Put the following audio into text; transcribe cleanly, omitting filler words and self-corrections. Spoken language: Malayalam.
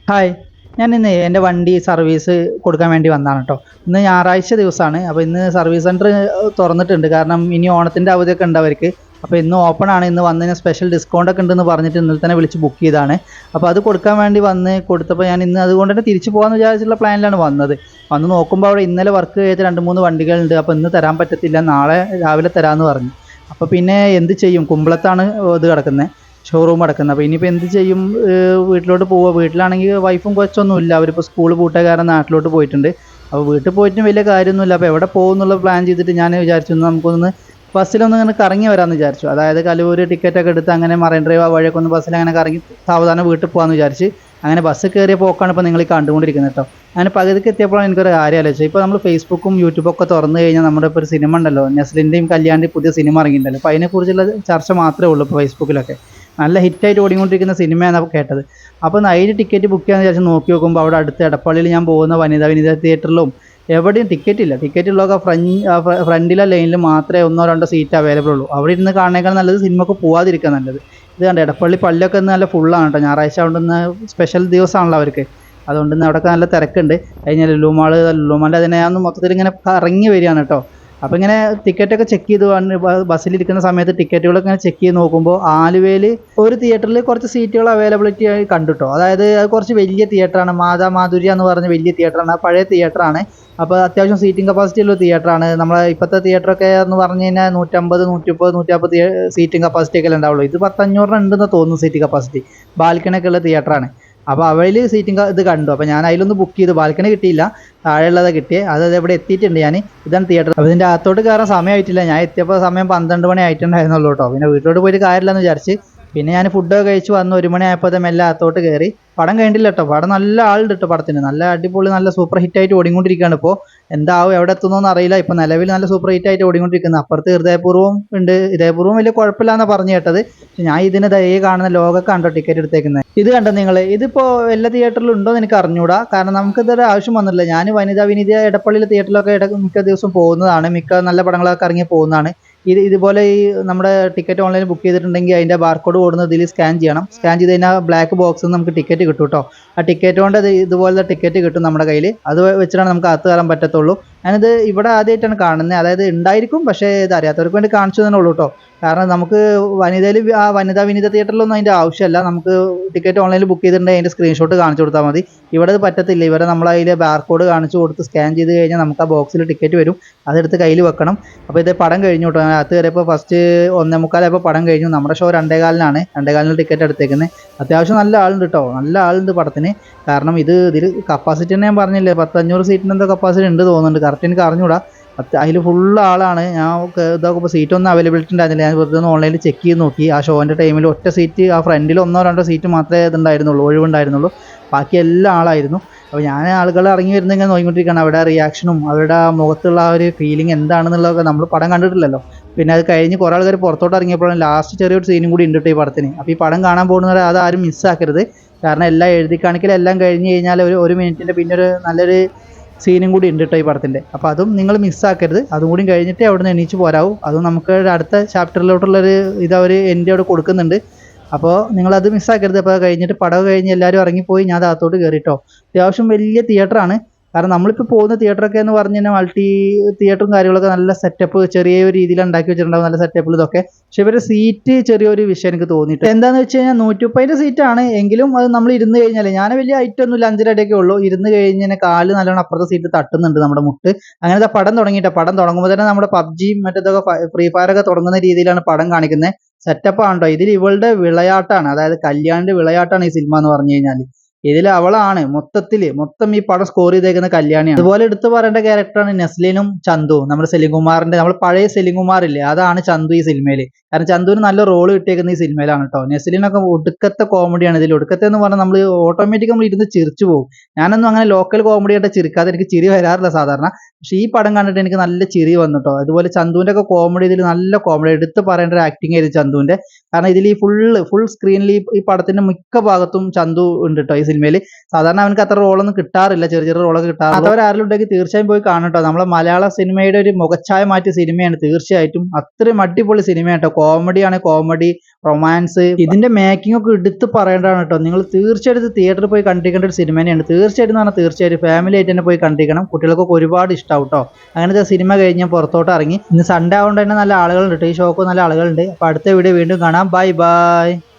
ഹായ്. ഞാൻ ഇന്ന് എൻ്റെ വണ്ടി സർവീസ് കൊടുക്കാൻ വേണ്ടി വന്നതാണ് കേട്ടോ. ഇന്ന് ഞായറാഴ്ച ദിവസമാണ്. അപ്പോൾ ഇന്ന് സർവീസ് സെൻറ്റർ തുറന്നിട്ടുണ്ട്. കാരണം ഇനി ഓണത്തിൻ്റെ അവധിയൊക്കെ ഉണ്ട് അവർക്ക്. അപ്പോൾ ഇന്ന് ഓപ്പൺ ആണ്. ഇന്ന് വന്നതിന് സ്പെഷ്യൽ ഡിസ്കൗണ്ട് ഒക്കെ ഉണ്ടെന്ന് പറഞ്ഞിട്ട് ഇന്നലെ തന്നെ വിളിച്ച് ബുക്ക് ചെയ്താണ്. അപ്പോൾ അത് കൊടുക്കാൻ വേണ്ടി വന്ന് കൊടുത്തപ്പോൾ ഞാൻ ഇന്ന് അതുകൊണ്ട് തന്നെ തിരിച്ചു പോകാമെന്ന് വിചാരിച്ചിട്ടുള്ള പ്ലാനിലാണ് വന്നത്. വന്ന് നോക്കുമ്പോൾ അവിടെ ഇന്നലെ വർക്ക് ചെയ്ത 2-3 വണ്ടികളുണ്ട്. അപ്പോൾ ഇന്ന് തരാൻ പറ്റത്തില്ല, നാളെ രാവിലെ തരാമെന്ന് പറഞ്ഞു. അപ്പോൾ പിന്നെ എന്ത് ചെയ്യും? കുമ്പളത്താണ് ഇത് കിടക്കുന്നത്, ഷോറൂം അടക്കുന്നത്. അപ്പോൾ ഇനിയിപ്പോൾ എന്ത് ചെയ്യും? വീട്ടിലോട്ട് പോവുക. വീട്ടിലാണെങ്കിൽ വൈഫും കൊച്ചൊന്നും ഇല്ല, അവരിപ്പോൾ സ്കൂൾ പൂട്ടിയ കാരണം നാട്ടിലോട്ട് പോയിട്ടുണ്ട്. അപ്പോൾ വീട്ടിൽ പോയിട്ടും വലിയ കാര്യമൊന്നുമില്ല. അപ്പോൾ എവിടെ പോകും എന്നുള്ള പ്ലാൻ ചെയ്തിട്ട് ഞാൻ വിചാരിച്ചു നമുക്കൊന്ന് ബസ്സിലൊന്ന് ഇങ്ങനെ കറങ്ങി വരാമെന്ന് വിചാരിച്ചു. അതായത് കലൂർ ടിക്കറ്റൊക്കെ എടുത്ത് അങ്ങനെ മറൈൻ ഡ്രൈവ് ആ വഴിയൊക്കെ ഒന്ന് ബസ്സിൽ അങ്ങനെ കറങ്ങി സാവധാനം വീട്ടിൽ പോകാമെന്ന് വിചാരിച്ച് അങ്ങനെ ബസ് കയറിയ പോക്കാണ് ഇപ്പോൾ നിങ്ങൾ ഈ കണ്ടുകൊണ്ടിരിക്കുന്നത് കേട്ടോ. അങ്ങനെ പകുതിക്ക് എത്തിയപ്പോഴാണ് എനിക്കൊരു കാര്യം ആലോചിച്ചത്. ഇപ്പോൾ നമ്മൾ ഫേസ്ബുക്കും യൂട്യൂബൊക്കെ തുറന്നു കഴിഞ്ഞാൽ നമ്മുടെ ഇപ്പോൾ ഒരു സിനിമ ഉണ്ടല്ലോ, നെസ്ലിൻ്റെയും കല്യാണിൻ്റെയും പുതിയ സിനിമ ഇറങ്ങിയിട്ടുണ്ടല്ലോ. അപ്പോൾ അതിനെക്കുറിച്ചുള്ള ചർച്ച മാത്രമേ ഉള്ളൂ ഇപ്പോൾ ഫേസ്ബുക്കിലൊക്കെ. നല്ല ഹിറ്റായിട്ട് ഓടിക്കൊണ്ടിരിക്കുന്ന സിനിമയാണ് കേട്ടത്. അപ്പോൾ അതിന് ടിക്കറ്റ് ബുക്ക് ചെയ്യാമെന്ന് വിചാരിച്ച് നോക്കി നോക്കുമ്പോൾ അവിടെ അടുത്ത് എടപ്പള്ളിയിൽ ഞാൻ പോകുന്ന വനിതാ തിയേറ്ററിലും എവിടെയും ടിക്കറ്റ് ഇല്ല. ടിക്കറ്റ് ഉള്ളതൊക്കെ ഫ്രണ്ടിലെ ലൈനിൽ മാത്രമേ 1-2 സീറ്റ് അവൈലബിൾ ഉള്ളൂ. അവിടെ ഇരുന്ന് കാണുന്നേക്കാൾ നല്ലത് സിനിമക്ക് പോവാതിരിക്കുക നല്ലത്. ഇത് കണ്ട എടപ്പള്ളി പള്ളിയൊക്കെ ഇന്ന് നല്ല ഫുള്ളാണ് കേട്ടോ. ഞായറാഴ്ച കൊണ്ടുവന്ന് സ്പെഷ്യൽ ദിവസമാണല്ലോ അവർക്ക്. അതുകൊണ്ട് ഇന്ന് അവിടെയൊക്കെ നല്ല തിരക്കുണ്ട്. കഴിഞ്ഞാൽ ലുലുമാളിൻ്റെ അതിനെ ഞാൻ മൊത്തത്തിൽ ഇങ്ങനെ കറങ്ങി വരികയാണ് കേട്ടോ. അപ്പോൾ ഇങ്ങനെ ടിക്കറ്റൊക്കെ ചെക്ക് ചെയ്ത് ബസ്സിലിരിക്കുന്ന സമയത്ത് ടിക്കറ്റുകളൊക്കെ ഇങ്ങനെ ചെക്ക് ചെയ്ത് നോക്കുമ്പോൾ ആലുവയിൽ ഒരു തിയേറ്ററിൽ കുറച്ച് സീറ്റുകൾ അവൈലബിലിറ്റി ആയി കണ്ടുട്ടോ. അതായത് അത് കുറച്ച് വലിയ തിയേറ്ററാണ്, മാധുര്യ എന്ന് പറഞ്ഞ വലിയ തിയേറ്ററാണ്, ആ പഴയ തിയേറ്ററാണ്. അപ്പോൾ അത്യാവശ്യം സീറ്റിംഗ് കപ്പാസിറ്റി ഉള്ള തിയേറ്ററാണ്. നമ്മളെ ഇപ്പോഴത്തെ തിയേറ്ററൊക്കെ എന്ന് പറഞ്ഞു കഴിഞ്ഞാൽ 150, 130, 150 സീറ്റിംഗ് കപ്പാസിറ്റി ഒക്കെ ഉണ്ടാവുള്ളൂ. ഇത് 10-500 ഉണ്ടെന്ന് തോന്നുന്നു സീറ്റിംഗ് കപ്പാസിറ്റി. ബാൽക്കണിയൊക്കെ ഉള്ള തിയേറ്ററാണ്. അപ്പോൾ അവയിൽ സീറ്റിംഗ് ഇത് കണ്ടു. അപ്പോൾ ഞാൻ അതിലൊന്ന് ബുക്ക് ചെയ്തു. ബാൽക്കണി കിട്ടിയില്ല, താഴെയുള്ളതാണ് കിട്ടിയത്. അത് ഇവിടെ എത്തിയിട്ടുണ്ട്. ഞാൻ ഇതാണ് തിയേറ്റർ. അപ്പോൾ ഇതിൻ്റെ അകത്തോട്ട് കയറാൻ സമയമായിട്ടില്ല. ഞാൻ എത്തിയപ്പോൾ സമയം 12 മണി ആയിട്ടുണ്ടായിരുന്നുള്ളൂ കേട്ടോ. പിന്നെ വീട്ടിലോട്ട് പോയിട്ട് കാര്യമില്ലെന്ന് വിചാരിച്ച് പിന്നെ ഞാൻ ഫുഡൊക്കെ കഴിച്ച് വന്ന് 1 മണി ആയപ്പോൾ മെല്ലെ അകത്തോട്ട് കയറി. പടം കഴിഞ്ഞിട്ടില്ല കേട്ടോ. പടം നല്ല ആളുണ്ട് കേട്ടോ. പടത്തിന് നല്ല അടിപൊളി, നല്ല സൂപ്പർ ഹിറ്റായിട്ട് ഓടിക്കൊണ്ടിരിക്കുകയാണ്. ഇപ്പോൾ എന്താവും, എവിടെ എത്തുന്നോന്ന് അറിയില്ല. ഇപ്പോൾ നിലവിൽ നല്ല സൂപ്പർ ഹിറ്റായിട്ട് ഓടിക്കൊണ്ടിരിക്കുന്നത്. അപ്പുറത്ത് ഹൃദയപൂർവ്വം ഉണ്ട്. ഹൃദയപൂർവ്വം വലിയ കുഴപ്പമില്ലാന്ന് പറഞ്ഞു കേട്ടത്. പക്ഷെ ഞാൻ ഇതിന് ഈ കാണുന്ന ലോകമൊക്കെ കണ്ടോ ടിക്കറ്റ് എടുത്തേക്കുന്നത്. ഇത് കണ്ടോ നിങ്ങൾ? ഇതിപ്പോൾ എല്ലാ തിയേറ്ററിലും ഉണ്ടോ എന്ന് എനിക്ക് അറിഞ്ഞൂടാ. കാരണം നമുക്ക് ഇതൊരു ആവശ്യം വന്നിട്ടില്ല. ഞാൻ വിനീത എടപ്പള്ളിയിലെ തിയേറ്ററിലൊക്കെ മിക്ക ദിവസം പോകുന്നതാണ്. മിക്ക നല്ല പടങ്ങളൊക്കെ ഇറങ്ങി പോകുന്നതാണ്. ഇതുപോലെ ഈ നമ്മുടെ ടിക്കറ്റ് ഓൺലൈൻ ബുക്ക് ചെയ്തിട്ടുണ്ടെങ്കിൽ അതിൻ്റെ ബാർകോഡ് കൊടുക്കുന്നത് ഇതിൽ സ്കാൻ ചെയ്യണം. സ്കാൻ ചെയ്ത് കഴിഞ്ഞാൽ ബ്ലാക്ക് ബോക്സിൽ നമുക്ക് ടിക്കറ്റ് കിട്ടും കേട്ടോ. ആ ടിക്കറ്റ് കൊണ്ട് ഇതുപോലത്തെ ടിക്കറ്റ് കിട്ടും നമ്മുടെ കയ്യിൽ. അത് വെച്ചിട്ടാണ് നമുക്ക് അകത്ത് കയറാൻ പറ്റത്തുള്ളൂ. ഞാനിത് ഇവിടെ ആദ്യമായിട്ടാണ് കാണുന്നത്. അതായത് ഉണ്ടായിരിക്കും, പക്ഷേ ഇത് അറിയാത്തവർക്ക് വേണ്ടി കാണിച്ചു തന്നെ ഉള്ളൂ കേട്ടോ. കാരണം നമുക്ക് വിനീത തിയേറ്ററിലൊന്നും അതിൻ്റെ ആവശ്യമില്ല. നമുക്ക് ടിക്കറ്റ് ഓൺലൈനിൽ ബുക്ക് ചെയ്തിട്ടുണ്ടെങ്കിൽ അതിൻ്റെ സ്ക്രീൻഷോട്ട് കാണിച്ചു കൊടുത്താൽ മതി. ഇവിടെ അത് പറ്റത്തില്ല. ഇവിടെ നമ്മൾ അതിൽ ബാർകോഡ് കാണിച്ചു കൊടുത്ത് സ്കാൻ ചെയ്ത് കഴിഞ്ഞാൽ നമുക്ക് ആ ബോക്സിൽ ടിക്കറ്റ് വരും. അതെടുത്ത് കയ്യിൽ വെക്കണം. അപ്പോൾ ഇത് പടം കഴിഞ്ഞു കേട്ടോ. അകത്ത് കയറിയപ്പോൾ ഫസ്റ്റ് 1:45 പടം കഴിഞ്ഞു. നമ്മുടെ ഷോ 2:15-നാണ്. 2:15 ടിക്കറ്റ് എടുത്തേക്കുന്നത്. അത്യാവശ്യം നല്ല ആളുണ്ട് കേട്ടോ. നല്ല ആളുണ്ട് പടത്തിന്. കാരണം ഇതിൽ കപ്പാസിറ്റി തന്നെ ഞാൻ പറഞ്ഞില്ലേ, 10-500 സീറ്റിന് എന്തോ കപ്പാസിറ്റി ഉണ്ട് തോന്നുന്നുണ്ട്. കറക്റ്റ് എനിക്ക് അറിഞ്ഞൂടാ. അതിൽ ഫുള്ള് ആളാണ്. ഞാൻ ഇതാക്കുമ്പോൾ സീറ്റൊന്നും അവൈലബിലിറ്റി ഉണ്ടായിരുന്നില്ല. ഞാൻ വെറുതെ ഒന്ന് ഓൺലൈനിൽ ചെക്ക് ചെയ്ത് നോക്കി. ആ ഷോൻ്റെ ടൈമിൽ ഒറ്റ സീറ്റ്, ആ ഫ്രണ്ടിൽ 1-2 സീറ്റ് മാത്രമേ ഇതുണ്ടായിരുന്നുള്ളൂ, ഒഴിവുണ്ടായിരുന്നുള്ളൂ. ബാക്കി എല്ലാ ആളായിരുന്നു. അപ്പോൾ ഞാൻ ആളുകൾ ഇറങ്ങി വരുന്നെങ്കിൽ നോക്കിക്കൊണ്ടിരിക്കുകയാണ്. അവരുടെ റിയാക്ഷനും അവരുടെ മുഖത്തുള്ള ആ ഒരു ഫീലിംഗ് എന്താണെന്നുള്ളതൊക്കെ നമ്മൾ പടം കണ്ടിട്ടില്ലല്ലോ. പിന്നെ അത് കഴിഞ്ഞ് കുറേ ആൾക്കാർ പുറത്തോട്ട് ഇറങ്ങിയപ്പോഴാണ് ലാസ്റ്റ് ചെറിയൊരു സീനും കൂടി ഉണ്ട് ഈ പടത്തിന്. അപ്പോൾ ഈ പടം കാണാൻ പോകുന്നവരെ അതാരും മിസ്സാക്കരുത്. കാരണം എല്ലാം എഴുതി കാണിക്കലും എല്ലാം കഴിഞ്ഞ് കഴിഞ്ഞാൽ ഒരു മിനിറ്റിൻ്റെ പിന്നെ ഒരു നല്ലൊരു സീനും കൂടി ഉണ്ട് കേട്ടോ ഈ പടത്തിൻ്റെ. അപ്പോൾ അതും നിങ്ങൾ മിസ്സാക്കരുത്. അതും കൂടി കഴിഞ്ഞിട്ട് അവിടെ നിന്ന് എണീച്ച് പോരാവും. അതും നമുക്ക് അടുത്ത ചാപ്റ്ററിലോട്ടുള്ളൊരു അവർ എൻ്റെ അവിടെ കൊടുക്കുന്നുണ്ട്. അപ്പോൾ നിങ്ങളത് മിസ്സാക്കരുത്. അപ്പോൾ കഴിഞ്ഞിട്ട് പടം കഴിഞ്ഞ് എല്ലാവരും ഇറങ്ങിപ്പോയി. ഞാൻ അകത്തോട്ട് കയറിട്ടോ. അത്യാവശ്യം വലിയ തിയേറ്ററാണ്. കാരണം നമ്മളിപ്പോൾ പോകുന്ന തിയേറ്ററൊക്കെ എന്ന് പറഞ്ഞു കഴിഞ്ഞാൽ മൾട്ടി തിയേറ്ററും കാര്യങ്ങളൊക്കെ നല്ല സെറ്റപ്പ് ചെറിയൊരു രീതിയിൽ ഉണ്ടാക്കി വെച്ചിട്ടുണ്ടാവും, നല്ല സെറ്റപ്പിൽ ഇതൊക്കെ. പക്ഷെ ഇവരുടെ സീറ്റ് ചെറിയൊരു വിഷയം എനിക്ക് തോന്നിയിട്ട്. എന്താണെന്ന് വെച്ച് കഴിഞ്ഞാൽ 130 സീറ്റാണ്. എങ്കിലും അത് നമ്മൾ ഇരുന്ന് കഴിഞ്ഞാൽ, ഞാൻ വലിയ ഹൈറ്റ് ഒന്നുമില്ല, 5 അടിയൊക്കെ ഉള്ളൂ. ഇരുന്ന് കഴിഞ്ഞാൽ കാല് നല്ലോണം അപ്പുറത്തെ സീറ്റ് തട്ടുന്നുണ്ട് നമ്മുടെ മുട്ട്. അങ്ങനത്തെ പടം തുടങ്ങിയിട്ട് പടം തുടങ്ങുമ്പോൾ തന്നെ നമ്മുടെ പബ്ജിയും മറ്റേതൊക്കെ ഫ്രീ ഫയറൊക്കെ തുടങ്ങുന്ന രീതിയിലാണ് പടം കാണിക്കുന്നത്. സെറ്റപ്പാണ് കേട്ടോ. ഇതിൽ ഇവളുടെ വിളയാട്ടാണ്, അതായത് കല്യാണിന്റെ വിളയാട്ടാണ് ഈ സിനിമ എന്ന് പറഞ്ഞു കഴിഞ്ഞാൽ. ഇതിൽ അവളാണ് മൊത്തം ഈ പടം സ്കോർ ചെയ്തേക്കുന്ന കല്യാണിയാണ്. അതുപോലെ എടുത്തു പറയേണ്ട ക്യാരക്ടറാണ് നെസ്ലിനും ചന്തുവും. നമ്മുടെ സെലിംകുമാറിന്റെ, നമ്മൾ പഴയ സെലിംകുമാറില്ലേ, അതാണ് ചന്തു ഈ സിനിമയിൽ. കാരണം ചന്തുവിന് നല്ല റോള് കിട്ടിയേക്കുന്ന ഈ സിനിമയിലാണ് കേട്ടോ. നെസ്ലിനൊക്കെ ഒടുക്കത്തെ കോമഡിയാണ് ഇതിൽ. ഒടുക്കത്തെ എന്ന് പറഞ്ഞാൽ നമ്മൾ ഓട്ടോമാറ്റിക് നമ്മൾ ഇരുന്ന് ചിരിച്ചു പോകും. ഞാനൊന്നും അങ്ങനെ ലോക്കൽ കോമഡി ആയിട്ട് ചിരിക്കാതെ, എനിക്ക് ചിരി വരാറില്ല സാധാരണ. പക്ഷേ ഈ പടം കണ്ടിട്ട് എനിക്ക് നല്ല ചിരി വന്നു കേട്ടോ. അതുപോലെ ചന്തുവിന്റെ ഒക്കെ കോമഡി, ഇതിൽ നല്ല കോമഡി എടുത്ത് പറയേണ്ട ഒരു ആക്ടിങ് ആയിരുന്നു ചന്തുവിന്റെ. കാരണം ഇതിൽ ഈ ഫുൾ സ്ക്രീനിൽ ഈ പടത്തിന്റെ മിക്ക ഭാഗത്തും ചന്തു ഉണ്ട് കേട്ടോ ഈ സിനിമയിൽ. സാധാരണ അവനക്ക് അത്ര റോളൊന്നും കിട്ടാറില്ല, ചെറിയ ചെറിയ റോളൊക്കെ കിട്ടാറുള്ളൂ. അതവരാരെങ്കിലും ഉണ്ടെങ്കിൽ തീർച്ചയായും പോയി കാണട്ടോ. നമ്മളെ മലയാള സിനിമയുടെ ഒരു മുഖച്ഛായ മാറ്റിയ സിനിമയാണ് തീർച്ചയായിട്ടും. അത്രയും അടിപൊളി സിനിമയാണ് കേട്ടോ. കോമഡിയാണ്, കോമഡി, റൊമാൻസ്, ഇതിന്റെ മേക്കിംഗ് ഒക്കെ എടുത്ത് പറയേണ്ടതാണ് കേട്ടോ. നിങ്ങൾ തീർച്ചയായിട്ടും തിയേറ്ററിൽ പോയി കണ്ടിരിക്കേണ്ട ഒരു സിനിമ തന്നെയാണ്. തീർച്ചയായിട്ടും പറഞ്ഞാൽ തീർച്ചയായിട്ടും ഫാമിലി ആയിട്ട് തന്നെ പോയി കണ്ടിരിക്കണം. കുട്ടികൾക്കൊക്കെ ഒരുപാട് ഇഷ്ടമാവും കേട്ടോ. അങ്ങനത്തെ സിനിമ കഴിഞ്ഞ് പുറത്തോട്ട് ഇറങ്ങി. ഇന്ന് സൺഡേ ആയതുകൊണ്ട് തന്നെ നല്ല ആളുകളുണ്ട്, ഈ ഷോക്ക് നല്ല ആളുകളുണ്ട്. അപ്പോൾ അടുത്ത വീഡിയോ വീണ്ടും കാണാം. Bye bye.